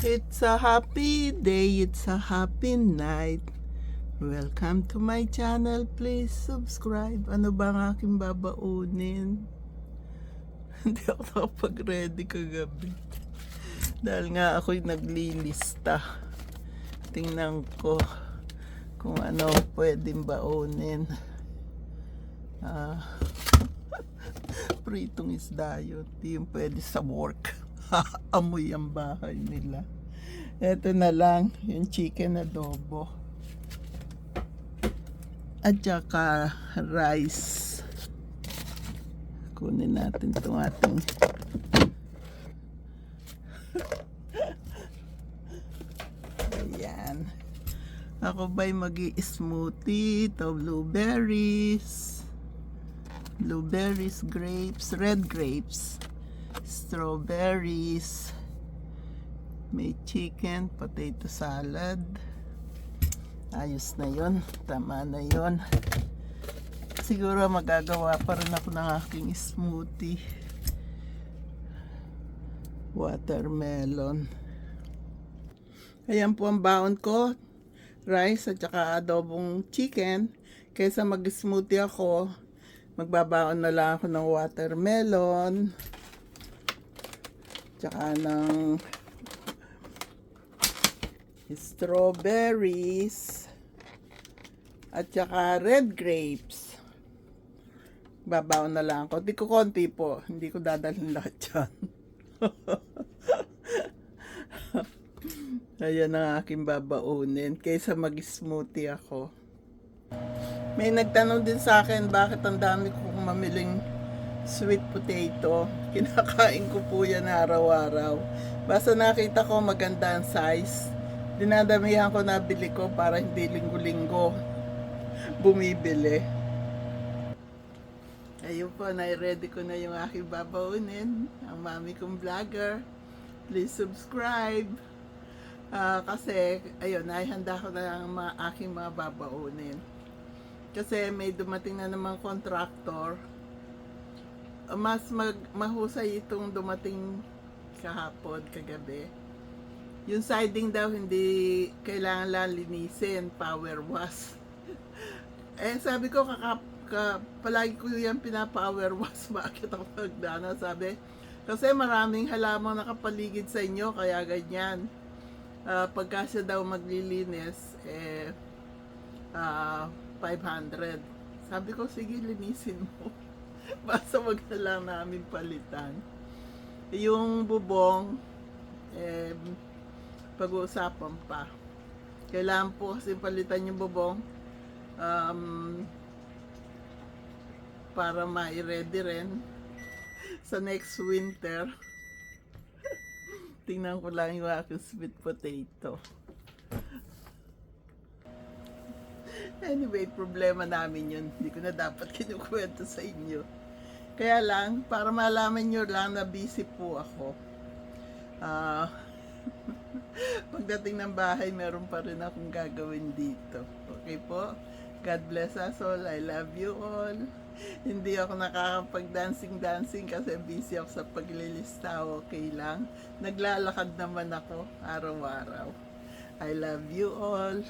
It's a happy day, it's a happy night. Welcome to my channel, please subscribe. Ano ba ang aking babaunin? Hindi ako nakapag-ready kagabi. Dahil nga ako'y naglilista. Tingnan ko kung ano pwedeng baunin. Pritong isda yun. Di yung pwede sa work. Amoy ang bahay nila. Eto na lang yung chicken adobo at saka rice. Kunin natin itong ating ayan. Ako ba'y mag-i-smoothie? Ito blueberries, grapes, red grapes, strawberries, may chicken, potato salad. Ayos na yon, tama na yon. Siguro magagawa pa rin ako ng aking smoothie. Watermelon. Ayan po ang baon ko, rice at saka adobong chicken. Kaysa mag-smoothie ako, magbabaon na lang ako ng watermelon tsaka ng strawberries at saka red grapes. Babaon na lang ako. Di ko konti po. Hindi ko dadalhin lahat yan. Ayan ang aking babaunin. Kaysa mag-smoothie ako. May nagtanong din sa akin bakit ang dami kong mamiling sweet potato. Kinakain ko po yan araw-araw. Basta nakita ko maganda ang size, dinadamihan ko, nabili ko para hindi linggo-linggo bumibili. Ayun po, na-ready ko na yung aking babaunin. Ang mami kong vlogger. Please subscribe. Kasi, ayun, naihanda ko na ang aking mga babaunin. Kasi may dumating na namang contractor. Mas mahusay itong dumating kahapon, kagabi. Yung siding daw hindi kailangan lang linisin, power wash. Sabi ko palagi ko yan pina-power wash. Bakit ako nagdana? Sabi, kasi maraming halamang nakapaligid sa inyo, kaya ganyan. Pagka siya daw maglilinis, 500. Sabi ko, sige, linisin mo. Basta wag na lang namin palitan. Yung bubong, pag-uusapan pa. Kailangan po kasi palitan yung bubong para ma-ready rin sa next winter. Tingnan ko lang yung aking sweet potato. Anyway, problema namin yun. Hindi ko na dapat kinukwento sa inyo. Kaya lang, para malaman nyo lang na busy po ako. Pagdating ng bahay, meron pa rin akong gagawin dito. Okay po? God bless us all. I love you all. Hindi ako nakakapag-dancing kasi busy ako sa paglilista. Okay lang. Naglalakad naman ako araw-araw. I love you all.